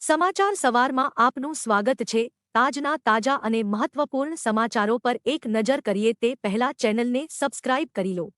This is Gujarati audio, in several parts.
સમાચાર સવારમાં આપનું સ્વાગત છે। તાજના તાજા અને મહત્વપૂર્ણ સમાચારો પર એક નજર કરીએ તે પહેલા ચેનલને સબસ્ક્રાઇબ કરી લો।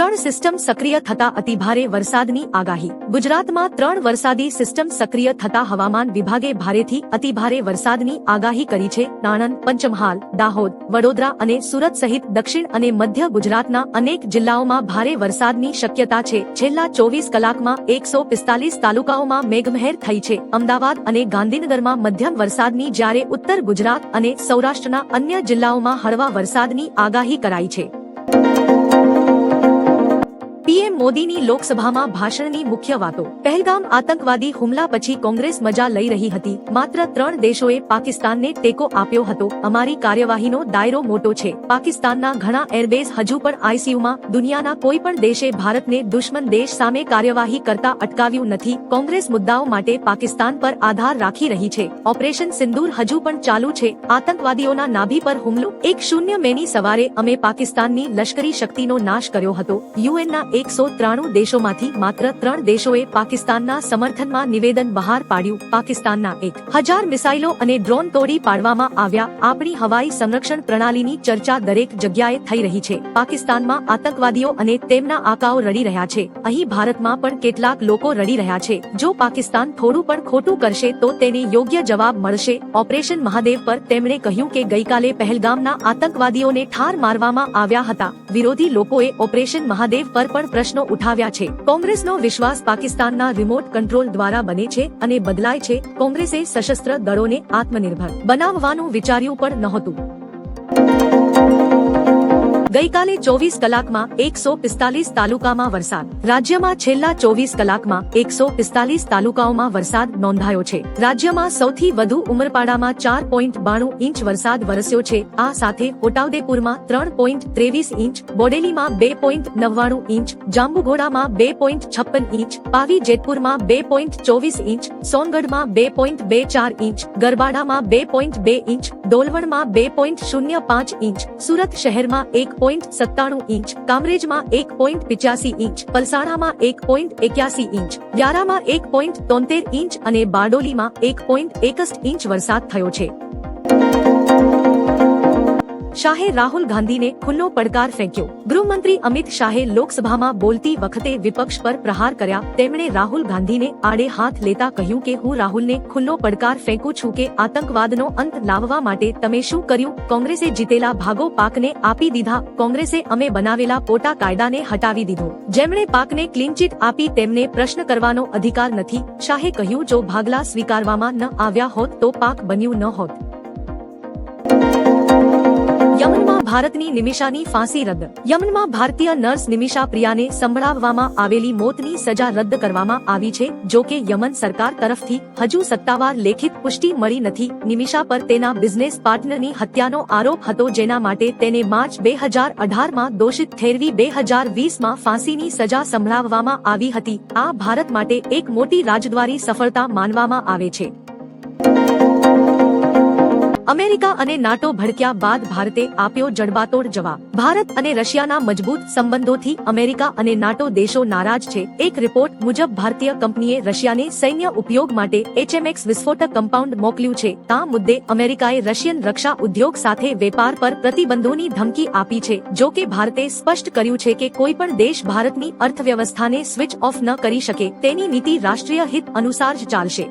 3 સિસ્ટમ સક્રિય થતા અતિભારે વરસાદની આગાહી। ગુજરાતમાં 3 વરસાદી સિસ્ટમ સક્રિય થતા હવામાન વિભાગે ભારેથી અતિભારે વરસાદની આગાહી કરી છે। આણંદ, પંચમહાલ, દાહોદ, વડોદરા અને સુરત સહિત દક્ષિણ અને મધ્ય ગુજરાતના અનેક જિલ્લાઓમાં ભારે વરસાદની શક્યતા છે। છેલ્લા 24 કલાકમાં 145 તાલુકાઓમાં મેઘમહેર થઈ છે। અમદાવાદ અને ગાંધીનગરમાં મધ્યમ વરસાદની જ્યારે ઉત્તર ગુજરાત અને સૌરાષ્ટ્રના અન્ય જિલ્લાઓમાં હળવા વરસાદની આગાહી કરાઈ છે। પીએમ મોદીની લોકસભામાં ભાષણની મુખ્ય વાતો। પહેલગામ આતંકવાદી હુમલા પછી કોંગ્રેસ મજા લઈ રહી હતી। માત્ર 3 દેશોએ પાકિસ્તાનને ટેકો આપ્યો હતો। અમારી કાર્યવાહીનો દાયરો મોટો છે। પાકિસ્તાનના ઘણા એરબેઝ હજુ પણ આઈસીયુમાં। દુનિયાના કોઈ પણ દેશે ભારતને દુશ્મન દેશ સામે કાર્યવાહી કરતા અટકાવ્યું નથી। કોંગ્રેસ મુદ્દાઓ માટે પાકિસ્તાન પર આધાર રાખી રહી છે। ઓપરેશન સિંદૂર હજુ પણ ચાલુ છે। આતંકવાદીઓના નાભી પર હુમલો। 10 મેની સવારે અમે પાકિસ્તાનની લશ્કરી શક્તિનો નાશ કર્યો હતો। યુએનના 193 દેશોમાંથી માત્ર 3 દેશોએ પાકિસ્તાનના સમર્થનમાં નિવેદન બહાર પાડ્યું। પાકિસ્તાનના 1000 મિસાઇલો અને ડ્રોન તોડી પાડવામાં આવ્યા। આપણી હવાઈ સંરક્ષણ પ્રણાલીની ચર્ચા દરેક જગ્યાએ થઈ રહી છે। પાકિસ્તાનમાં આતંકવાદીઓ અને તેમના આકાઓ રડી રહ્યા છે। અહીં ભારતમાં પણ કેટલાક લોકો રડી રહ્યા છે। જો પાકિસ્તાન થોડું પણ ખોટું કરશે તો તેને યોગ્ય જવાબ મળશે। ઓપરેશન મહાદેવ પર તેમણે કહ્યું કે ગઈકાલે પહેલગામના આતંકવાદીઓને ઠાર મારવામાં આવ્યા હતા। વિરોધી લોકોએ ઓપરેશન મહાદેવ પર પણ પ્રશ્નો ઉઠાવ્યા છે। કોંગ્રેસનો વિશ્વાસ પાકિસ્તાનના રિમોટ કંટ્રોલ દ્વારા બને છે અને બદલાય છે। કોંગ્રેસે સશસ્ત્ર દળોને આત્મનિર્ભર બનાવવાનું વિચાર્યું પણ નહોતું। ગઈકાલે 24 કલાકમાં 145 તાલુકામાં વરસાદ। રાજ્યમાં છેલ્લા 24 કલાકમાં 145 તાલુકાઓમાં વરસાદ નોંધાયો છે। રાજ્યમાં સૌથી વધુ ઉમરપાડામાં 4.92 ઇંચ વરસાદ વરસ્યો છે। આ સાથે છોટાઉદેપુરમાં 3.23 ઇંચ, બોડેલીમાં 2.99 ઇંચ, જાંબુઘોડામાં 2.56 ઇંચ, પાવી જેતપુરમાં 2.24 ઇંચ, સોનગઢમાં 2.24 ઇંચ, ગરબાડામાં 2.2 ઇંચ, ડોલવણમાં 2.05 ઇંચ, સુરત શહેરમાં 1.97 ઇંચ, કામરેજમાં 1.85 ઇંચ, પલસાણામાં 1.81 ઇંચ, વ્યારામાં 1.73 ઇંચ અને બારડોલીમાં 1.61 ઇંચ વરસાદ થયો છે। શાહે રાહુલ ગાંધીને ખુલ્લો પડકાર ફેંક્યો। ગૃહમંત્રી અમિત શાહે લોકસભામાં બોલતી વખતે વિપક્ષ પર પ્રહાર કર્યા। તેમણે રાહુલ ગાંધીને આડે હાથ લેતા કહ્યું કે હું રાહુલને ખુલ્લો પડકાર ફેંકું છું કે આતંકવાદનો અંત લાવવા માટે તમે શું કર્યું? કોંગ્રેસે જીતેલા ભાગો પાકને આપી દીધા। કોંગ્રેસે અમે બનાવેલા પોટા કાયદાને હટાવી દીધો। જેમણે પાકને ક્લીન ચીટ આપી તેમને પ્રશ્ન કરવાનો અધિકાર નથી। શાહે કહ્યું જો ભાગલા સ્વીકારવામાં ન આવ્યા હોત તો પાક બન્યું ન હોત। યમનમાં ભારતની નિમિષાની ફાંસી રદ। યમનમાં ભારતીય નર્સ નિમિષા પ્રિયાને સંભળાવવામાં આવેલી મોતની સજા રદ કરવામાં આવી છે। જો કે યમન સરકાર તરફથી હજુ સત્તાવાર લેખિત પુષ્ટિ મળી નથી। નિમિષા પર તેના બિઝનેસ પાર્ટનરની હત્યાનો આરોપ હતો જેના માટે તેને માર્ચ 2018માં દોષિત ઠેરવી 2020માં ફાંસીની સજા સંભળાવવામાં આવી હતી। આ ભારત માટે એક મોટી રાજદ્વારી સફળતા માનવામાં આવે છે। અમેરિકા અને નાટો ભડક્યા બાદ ભારતે આપ્યો જડબાતોડ જવાબ। ભારત અને રશિયાના મજબૂત સંબંધોથી અમેરિકા અને નાટો દેશો નારાજ છે। એક રિપોર્ટ મુજબ ભારતીય કંપનીએ રશિયાને સૈન્ય ઉપયોગ માટે HMX વિસ્ફોટક કમ્પાઉન્ડ મોકલ્યું છે। આ મુદ્દે અમેરિકાએ રશિયન રક્ષા ઉદ્યોગ સાથે વેપાર પર પ્રતિબંધોની ધમકી આપી છે। જો કે ભારતે સ્પષ્ટ કર્યું છે કે કોઈ પણ દેશ ભારતની અર્થવ્યવસ્થાને સ્વિચ ઓફ ન કરી શકે। તેની નીતિ રાષ્ટ્રીય હિત અનુસાર જ ચાલશે।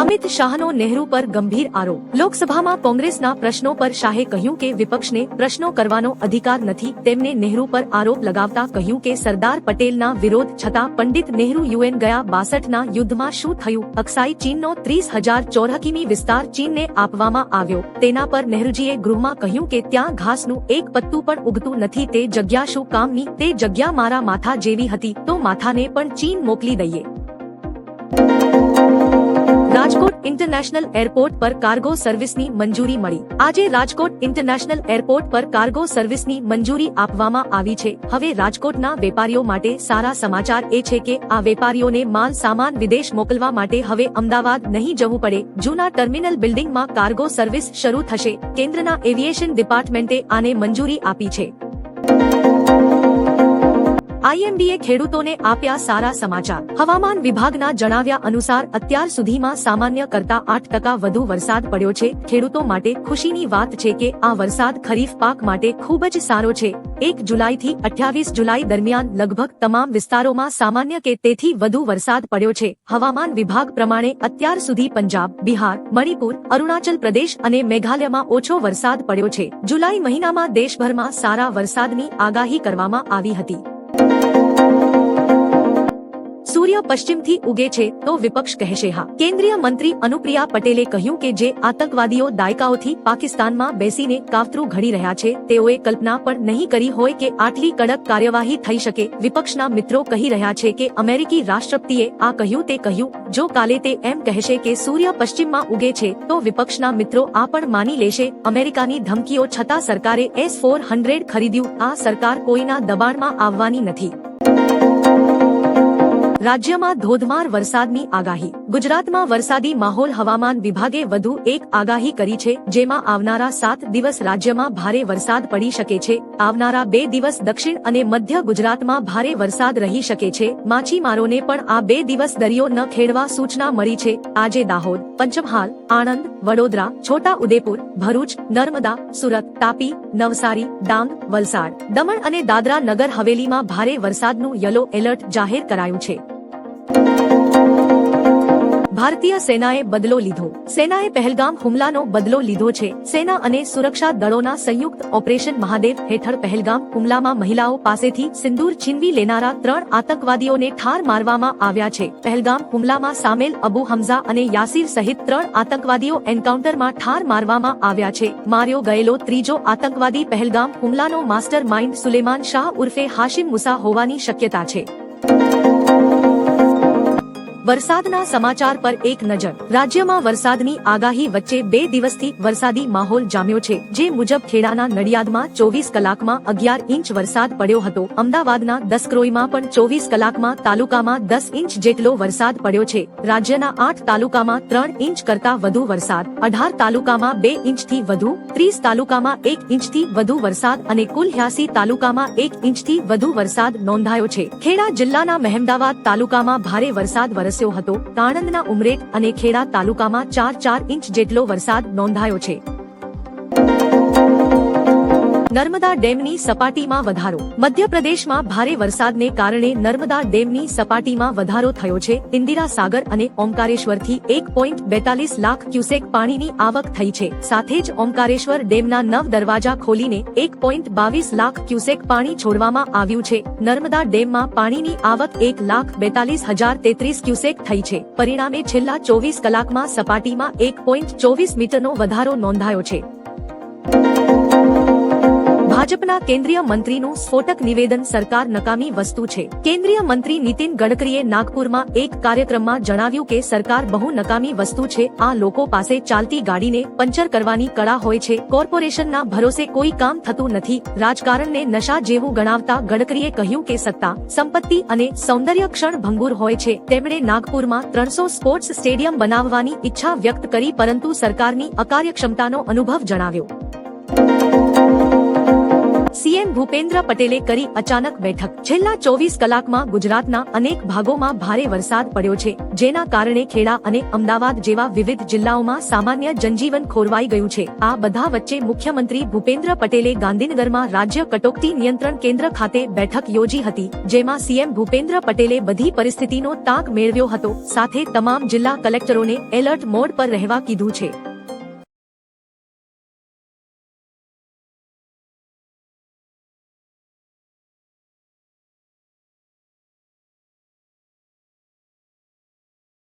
અમિત શાહનો નહેરુ પર ગંભીર આરોપ। લોકસભામાં કોંગ્રેસના પ્રશ્નો પર શાહે કહ્યું કે વિપક્ષને પ્રશ્નો કરવાનો અધિકાર નથી। તેમને નહેરુ પર આરોપ લગાવતા કહ્યું કે સરદાર પટેલના વિરોધ છતાં પંડિત નહેરુ યુએન ગયા 62ના યુદ્ધમાં શું થયું? અક્સાઈ ચીનનો 30,000 ચોરસ કિમી વિસ્તાર ચીનને આપવામાં આવ્યો। તેના પર નહેરુજીએ ગૃહમાં કહ્યું કે ત્યાં ઘાસનું એક પત્તું પણ ઉગતું નથી। તે જગ્યા શું કામની? તે જગ્યા મારા માથા જેવી હતી તો માથાને પણ ચીન મોકલી દઈએ। રાજકોટ ઇન્ટરનેશનલ એરપોર્ટ પર કાર્ગો સર્વિસની મંજૂરી મળી। આજે રાજકોટ ઇન્ટરનેશનલ એરપોર્ટ પર કાર્ગો સર્વિસની મંજૂરી આપવામાં આવી છે। હવે રાજકોટના વેપારીઓ માટે સારા સમાચાર એ છે કે આ વેપારીઓને માલ સામાન વિદેશ મોકલવા માટે હવે અમદાવાદ નહીં જવું પડે। જૂના ટર્મિનલ બિલ્ડિંગમાં કાર્ગો સર્વિસ શરૂ થશે। કેન્દ્રના એવિએશન ડિપાર્ટમેન્ટે આને મંજૂરી આપી છે। આઈએમડીએ ખેડૂતોને આપ્યા સારા સમાચાર। હવામાન વિભાગના જણાવ્યા અનુસાર અત્યાર સુધીમાં સામાન્ય કરતા 8% વધુ વરસાદ પડ્યો છે। ખેડૂતો માટે ખુશીની વાત છે કે આ વરસાદ ખરીફ પાક માટે ખૂબ જ સારો છે। 1 જુલાઈથી 28 જુલાઈ દરમિયાન લગભગ તમામ વિસ્તારોમાં સામાન્ય કે તેથી વધુ વરસાદ પડ્યો છે। હવામાન વિભાગ પ્રમાણે અત્યાર સુધી પંજાબ, બિહાર, મણિપુર, અરુણાચલ પ્રદેશ અને મેઘાલયમાં ઓછો વરસાદ પડ્યો છે। જુલાઈ મહિનામાં દેશભરમાં સારા વરસાદની આગાહી કરવામાં આવી હતી। સૂર્ય પશ્ચિમથી ઉગે છે તો વિપક્ષ કહેશે હા। કેન્દ્રીય મંત્રી અનુપ્રિયા પટેલે કહ્યું કે જે આતંકવાદીઓ દાયકાઓથી પાકિસ્તાનમાં બેસીને કાવતરું ઘડી રહ્યા છે તેઓએ કલ્પના પણ નહીં કરી હોય કે આટલી કડક કાર્યવાહી થઈ શકે। વિપક્ષના મિત્રો કહી રહ્યા છે કે અમેરિકી રાષ્ટ્રપતિએ આ કહ્યું તે કહ્યું, જો કાલે તે એમ કહેશે કે સૂર્ય પશ્ચિમમાં ઉગે છે તો વિપક્ષના મિત્રો આ પણ માની લેશે। અમેરિકાની ધમકીઓ છતાં સરકારે S-400 ખરીદ્યું। આ સરકાર કોઈના દબાણમાં આવવાની નથી। રાજ્યમાં ધોધમાર વરસાદની આગાહી। ગુજરાતમાં વરસાદી માહોલ। હવામાન વિભાગે વધુ એક આગાહી કરી છે જેમાં આવનારા 7 દિવસ રાજ્યમાં ભારે વરસાદ પડી શકે છે। આવનારા 2 દિવસ દક્ષિણ અને મધ્ય ગુજરાતમાં ભારે વરસાદ રહી શકે છે। માછીમારોને પણ આ 2 દિવસ દરિયો ન ખેડવા સૂચના મળી છે। આજે દાહોદ, પંચમહાલ, આણંદ, વડોદરા, છોટા ઉદેપુર, ભરૂચ, નર્મદા, સુરત, તાપી, નવસારી, ડાંગ, વલસાડ, દમણ અને દાદરા નગર હવેલીમાં ભારે વરસાદનું યલો એલર્ટ જાહેર કરાયું છે। ભારતીય સેનાએ બદલો લીધો। સેનાએ પહેલગામ હુમલાનો બદલો લીધો છે। સેના અને સુરક્ષા દળોના સંયુક્ત ઓપરેશન મહાદેવ હેઠળ પહેલગામ હુમલામાં મહિલાઓ પાસેથી સિંદૂર છીનવી લેનારા 3 આતંકવાદીઓને ઠાર મારવામાં આવ્યા છે। પહેલગામ હુમલામાં સામેલ અબુ હમઝા અને યાસીર સહિત 3 આતંકવાદીઓ એન્કાઉન્ટરમાં ઠાર મારવામાં આવ્યા છે। માર્યો ગયેલો ત્રીજો આતંકવાદી પહેલગામ હુમલાનો માસ્ટર માઇન્ડ સુલેમાન શાહ ઉર્ફે હાશિમ મુસા હોવાની શક્યતા છે। વરસાદના સમાચાર પર એક નજર। રાજ્યમાં વરસાદની આગાહી વચ્ચે 2 દિવસથી વરસાદી માહોલ જામ્યો છે। જે મુજબ ખેડાના નડિયાદમાં 24 કલાકમાં 11 ઇંચ વરસાદ પડ્યો હતો। અમદાવાદના દસક્રોઈમાં પણ 24 કલાકમાં તાલુકામાં 10 ઇંચ જેટલો વરસાદ પડ્યો છે। રાજ્યના 8 તાલુકામાં 3 ઇંચ કરતા વધુ વરસાદ, 18 તાલુકામાં 2 ઇંચથી વધુ, 30 તાલુકામાં 1 ઇંચથી વધુ વરસાદ અને કુલ 86 તાલુકામાં 1 ઇંચથી વધુ વરસાદ નોંધાયો છે। ખેડા જિલ્લાના મહેમદાવાદ તાલુકામાં ભારે વરસાદ વરસ્યો હતો। આણંદના ઉમરેઠ અને ખેડા તાલુકામાં 4 ઇંચ જેટલો વરસાદ નોંધાયો છે। નર્મદા ડેમની સપાટીમાં વધારો। મધ્યપ્રદેશમાં ભારે વરસાદને કારણે નર્મદા ડેમની સપાટીમાં વધારો થયો છે। ઇન્દિરા સાગર અને ઓમકારેશ્વરથી 1.42 લાખ ક્યુસેક પાણીની આવક થઈ છે। સાથે જ ઓમકારેશ્વર ડેમના 9 દરવાજા ખોલીને 1.22 લાખ ક્યુસેક પાણી છોડવામાં આવ્યું છે। નર્મદા ડેમમાં પાણીની આવક 1,42,033 ક્યુસેક થઈ છે। પરિણામે છેલ્લા 24 કલાકમાં સપાટીમાં 1.24 મીટરનો વધારો નોંધાયો છે। ભાજપના કેન્દ્રીય મંત્રીનું સ્ફોટક નિવેદન સરકાર નકામી વસ્તુ છે। કેન્દ્રીય મંત્રી નીતિન ગડકરીએ નાગપુરમાં એક કાર્યક્રમમાં જણાવ્યું કે સરકાર બહુ નકામી વસ્તુ છે। આ લોકો પાસે ચાલતી ગાડીને પંચર કરવાની કળા હોય છે। કોર્પોરેશનના ભરોસે કોઈ કામ થતું નથી। રાજકારણને નશા જેવું ગણાવતા ગડકરીએ કહ્યું કે સત્તા, સંપત્તિ અને સૌંદર્ય ક્ષણ ભંગુર હોય છે। તેમણે નાગપુરમાં 300 સ્પોર્ટ્સ સ્ટેડિયમ બનાવવાની ઈચ્છા વ્યક્ત કરી પરંતુ સરકારની અકાર્યક્ષમતાનો અનુભવ જણાવ્યો। સીએમ ભૂપેન્દ્ર પટેલે કરી અચાનક બેઠક। છેલ્લા 24 કલાકમાં ગુજરાતના અનેક ભાગોમાં ભારે વરસાદ પડ્યો છે જેના કારણે ખેડા અને અમદાવાદ જેવા વિવિધ જિલ્લાઓમાં સામાન્ય જનજીવન ખોરવાઈ ગયું છે। આ બધા વચ્ચે મુખ્યમંત્રી ભૂપેન્દ્ર પટેલે ગાંધીનગરમાં રાજ્ય કટોકટી નિયંત્રણ કેન્દ્ર ખાતે બેઠક યોજી હતી જેમાં સીએમ ભૂપેન્દ્ર પટેલે બધી પરિસ્થિતિનો તાગ મેળવ્યો હતો। સાથે તમામ જિલ્લા કલેક્ટરોને એલર્ટ મોડ પર રહેવા કીધું છે।